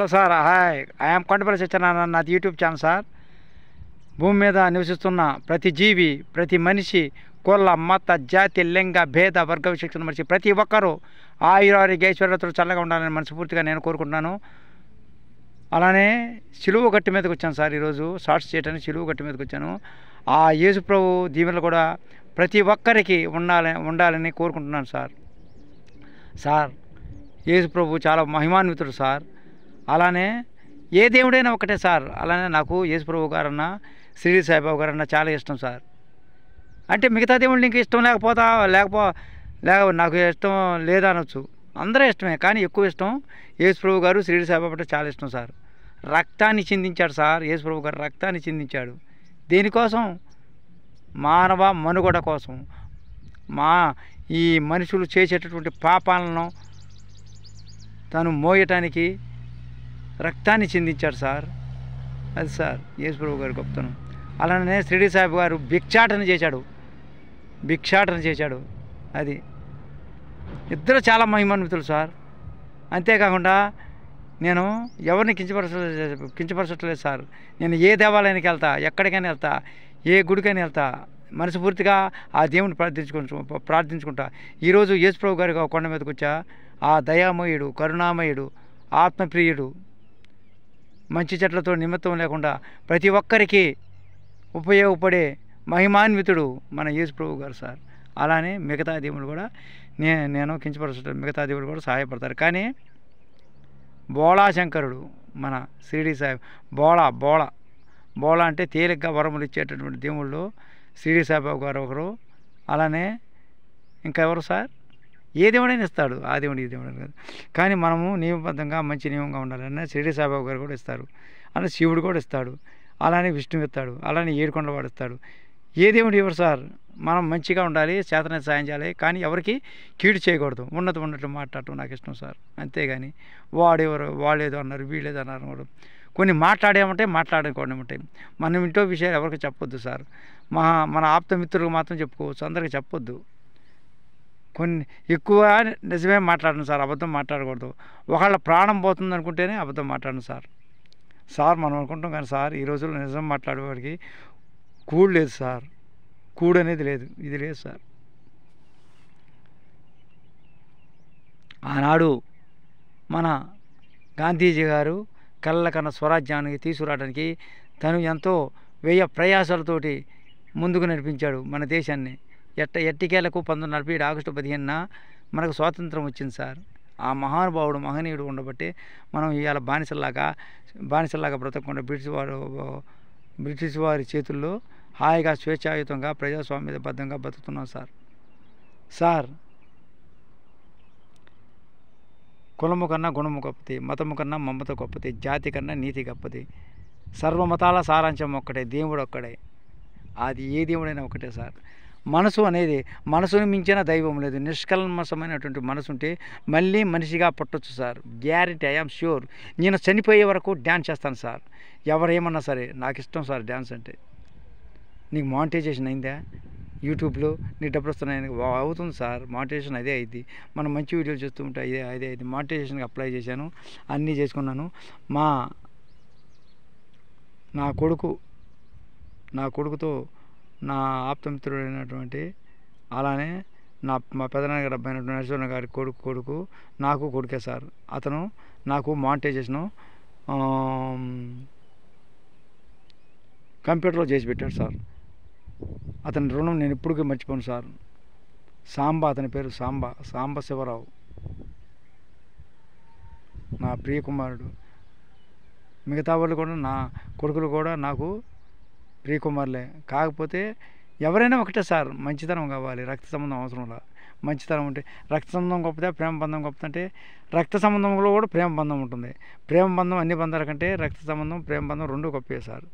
Hello sir, hi. I'm Kondapalli Satyanarayana. నాది YouTube channel sir. భూమి మీద నివసిస్తున్న ప్రతి జీవి, ప్రతి మనిషి, కుల మత జాతి లింగ భేద వర్గ విచక్షణ మనిషి ప్రతి ఒక్కరూ ఆయురారోగ్య ఐశ్వర్యతలు చల్లగా ఉండాలని మనస్ఫూర్తిగా నేను కోరుకుంటున్నాను. అలానే సిలువ గట్టి మీదకి వచ్చాను సార్. ఈరోజు షార్ట్స్ చేయడానికి సిలువ గట్టి మీదకి వచ్చాను. ఆ యేసుప్రభు దీవెనలు కూడా ప్రతి ఒక్కరికి ఉండాలని కోరుకుంటున్నాను సార్. యేసుప్రభు చాలా మహిమాన్వితుడు సార్. అలానే ఏ దేవుడైనా ఒకటే సార్. అలానే నాకు యేసుప్రభు గారన్నా షిరిడి సాయిబాబా గారన్నా చాలా ఇష్టం సార్. అంటే మిగతా దేవుళ్ళు ఇంక ఇష్టం నాకు ఇష్టం లేదనొచ్చు. అందరూ ఇష్టమే, కానీ ఎక్కువ ఇష్టం యేసుప్రభు గారు షిరిడి సాయిబాబా అంటే చాలా ఇష్టం సార్. రక్తాన్ని చిందించాడు సార్. యేసుప్రభు గారు రక్తాన్ని చిందించాడు. దేనికోసం? మానవ మనుగడ కోసం. ఈ మనుషులు చేసేటటువంటి పాపాలను తను మోయటానికి రక్తాన్ని చిందించాడు సార్. అది సార్ యేసుప్రభు గారి గొప్పతనం. అలానే షిరిడి సాయిబాబా గారు భిక్షాటన చేశాడు. అది ఇద్దరు చాలా మహిమాన్వితులు సార్. అంతేకాకుండా నేను ఎవరిని కించపరచట్లేదు సార్. నేను ఏ దేవాలయానికి వెళ్తా, ఎక్కడికైనా వెళ్తా, ఏ గుడికైనా వెళ్తా, మనస్ఫూర్తిగా ఆ దేవుని ప్రార్థించుకుంటా. ఈరోజు యేసుప్రభు గారి కొండ మీదకి వచ్చా. ఆ దయామయుడు, కరుణామయుడు, ఆత్మప్రియుడు, మంచి చెట్లతో నిమిత్తం లేకుండా ప్రతి ఒక్కరికి ఉపయోగపడే మహిమాన్వితుడు మన యేసుప్రభు గారు సార్. అలానే మిగతా దేవుళ్ళు కూడా నేను కించపరచడం, మిగతా దేవుళ్ళు కూడా సహాయపడతారు. కానీ బోళాశంకరుడు మన షిరిడి సాయి బోళా అంటే తేలిగ్గా వరములు ఇచ్చేటటువంటి దేవుళ్ళు షిరిడి సాయిబాబా గారు ఒకరు. అలానే ఇంకా ఎవరు సార్? ఏ దేవుడైనా ఇస్తాడు. ఆ దేవుడు ఈ దేవుడు కాదు. కానీ మనము నియమబద్ధంగా మంచి నియమంగా ఉండాలన్నా షిరిడి సాయిబాబా గారు కూడా ఇస్తారు. అలానే శివుడు కూడా ఇస్తాడు. అలానే విష్ణువు ఇస్తాడు. అలానే ఏడుకొండవాడు ఇస్తాడు. ఏ దేవుడు ఎవరు సార్? మనం మంచిగా ఉండాలి, చేతనైతే సాయం చేయాలి, కానీ ఎవరికి కీడు చేయకూడదు. ఉన్నట్టు మాట్లాడటం నాకు ఇష్టం సార్. అంతేగాని వాళ్ళేదో అన్నారు, వీళ్ళేదో అన్నారు. కొన్ని మాట్లాడుకోవడం ఉంటాయి. మనం ఇంట్లో విషయాలు ఎవరికి చెప్పొద్దు సార్. మన ఆప్తమిత్రులకు మాత్రం చెప్పుకోవచ్చు, అందరికి చెప్పొద్దు. కొన్ని ఎక్కువ నిజమే మాట్లాడను సార్, అబద్ధం మాట్లాడకూడదు. ఒకళ్ళ ప్రాణం పోతుంది అనుకుంటేనే అబద్ధం మాట్లాడను సార్. మనం అనుకుంటాం కానీ సార్, ఈ రోజుల్లో నిజం మాట్లాడేవాడికి కూడు లేదు సార్. కూడు అనేది లేదు, ఇది లేదు సార్. ఆనాడు మన గాంధీజీ గారు కళ్ళకన్న స్వరాజ్యానికి తీసుకురావడానికి తను ఎంతో వ్యయ ప్రయాసాలతోటి ముందుకు నడిపించాడు మన దేశాన్ని. ఎట్టికేలకు 1947 ఆగస్టు 15న మనకు స్వాతంత్రం వచ్చింది సార్. ఆ మహానుభావుడు, మహనీయుడు ఉండబట్టి మనం ఇవాళ బానిసల్లాగా బ్రతకకుండా బ్రిటిష్ వారి చేతుల్లో హాయిగా స్వేచ్ఛాయుతంగా ప్రజాస్వామ్యబద్ధంగా బతుకుతున్నాం సార్. కులము కన్నా గుణము గొప్పది, మతము కన్నా మమత గొప్పది, జాతి కన్నా నీతి గొప్పది. సర్వమతాల సారాంశం ఒక్కటే, దేవుడు ఒక్కడే. అది ఏ దేవుడైనా ఒకటే సార్. మనసుని మించిన దైవం లేదు. నిష్కల్మషమైనటువంటి మనసు ఉంటే మళ్ళీ మనిషిగా పుట్టొచ్చు సార్. Guarantee, I am sure. నేను చనిపోయే వరకు డ్యాన్స్ చేస్తాను సార్. ఎవరేమన్నా సరే, నాకు ఇష్టం సార్ డ్యాన్స్ అంటే. నీకు మానిటైజేషన్ అయిందా యూట్యూబ్లో? నీకు డబ్బులు వస్తున్నాయని అవుతుంది సార్. మానిటైజేషన్ అదే అయింది. మనం మంచి వీడియోలు చూస్తూ ఉంటే అదే అయింది. మానిటైజేషన్కి అప్లై చేశాను, అన్నీ చేసుకున్నాను. నా కొడుకుతో నా ఆప్తమిత్రుడైనటువంటి, అలానే మా పెదనాన్నగారి అబ్బాయి అయినటువంటి నరసింహ గారి కొడుకు నాకు కొడుకే సార్. అతను నాకు మానిటైజేషను కంప్యూటర్లో చేసి పెట్టాడు సార్. అతని రుణం నేను ఇప్పటికీ మర్చిపోను సార్. అతని పేరు సాంబ శివరావు, నా ప్రియ కుమారుడు. మిగతా వాళ్ళు కూడా, నా కొడుకులు కూడా నాకు ప్రియ కుమారులే. కాకపోతే ఎవరైనా ఒకటే సార్, మంచితనం కావాలి. రక్త సంబంధం అవసరంలా. మంచితనం ఉంటే రక్త సంబంధం గొప్పదే, ప్రేమ బంధం గొప్పదంటే రక్త సంబంధంలో కూడా ప్రేమ బంధం ఉంటుంది. ప్రేమ బంధం అన్ని బంధాల కంటే రక్త సంబంధం, ప్రేమ బంధం రెండు గొప్పే సార్.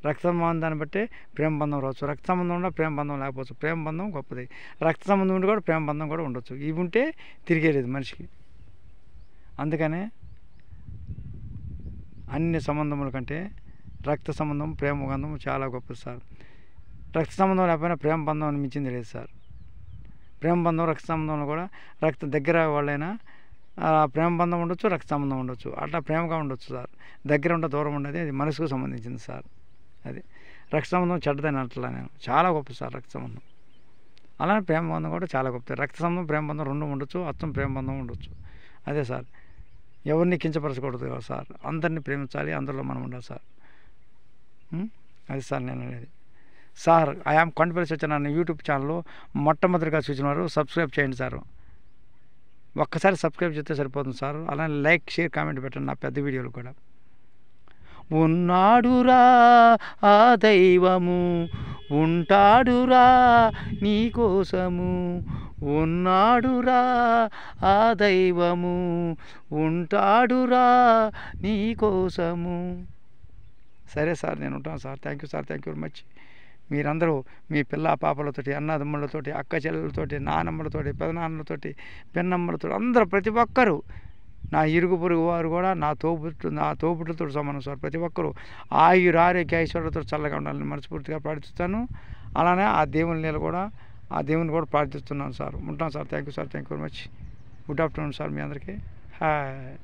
రక్త సంబంధాన్ని బట్టే ప్రేమ బంధం రావచ్చు. రక్త సంబంధం ఉన్నా ప్రేమ బంధం లేకపోవచ్చు. ప్రేమ బంధం గొప్పది. రక్త సంబంధం ఉండి కూడా ప్రేమ బంధం కూడా ఉండొచ్చు. ఇవి ఉంటే తిరిగేలేదు మనిషికి. అందుకనే అన్ని సంబంధముల కంటే రక్త సంబంధం, ప్రేమ బంధం చాలా గొప్పది సార్. రక్త సంబంధం లేకపోయినా ప్రేమ బంధం అని మించింది లేదు సార్. ప్రేమ బంధం, రక్త సంబంధంలో కూడా దగ్గర వాళ్ళైనా ప్రేమ బంధం ఉండొచ్చు, రక్త సంబంధం ఉండొచ్చు. అట్లా ప్రేమగా ఉండొచ్చు సార్. దగ్గర ఉంటే దూరం ఉండేది అది మనసుకు సంబంధించింది సార్. అది రక్త సంబంధం చెడ్డదని అట్లా నేను చాలా గొప్ప సార్ రక్త సంబంధం. అలానే ప్రేమ బంధం కూడా చాలా గొప్పది. రక్త సంబంధం ప్రేమ బంధం రెండు ఉండొచ్చు, అచ్చం ప్రేమ బంధం ఉండొచ్చు. అదే సార్, ఎవరిని కించపరచకూడదు కదా సార్. అందరినీ ప్రేమించాలి, అందరిలో మనం ఉండాలి సార్. అది సార్ నేను అనేది. Sir I am Kondapalli Satyanarayana YouTube ఛానల్లో మొట్టమొదటిగా చూసినారు, సబ్స్క్రైబ్ చేయండి సార్. ఒక్కసారి సబ్స్క్రైబ్ చేస్తే సరిపోతుంది సార్. అలానే లైక్, షేర్, కామెంట్ పెట్టండి నా పెద్ద వీడియోలు కూడా. ఉన్నాడురా ఆ దైవము, ఉంటాడురా నీ కోసము. ఉన్నాడురా ఆ దైవము, ఉంటాడురా నీ కోసము. సరే సార్, నేను ఉంటాను sir. Thank you sir, thank you very much. మీరందరూ మీ పిల్ల పాపలతోటి, అన్నదమ్ములతోటి, అక్క చెల్లెలతోటి, నానమ్మలతోటి, పెదనాన్నలతోటి, పెన్నమ్మలతో అందరూ ప్రతి ఒక్కరూ, నా ఇరుగు పొరుగు వారు కూడా నా తోబుట్టులతో సమానం సార్. ప్రతి ఒక్కరూ ఆరోగ్య ఐశ్వర్యాలతో చల్లగా ఉండాలని మనస్ఫూర్తిగా ప్రార్థిస్తాను. అలానే ఆ దేవుని కూడా ప్రార్థిస్తున్నాను సార్. ఉంటాను sir. Thank you sir, thank you very much. Good afternoon sir మీ అందరికీ. హాయ్.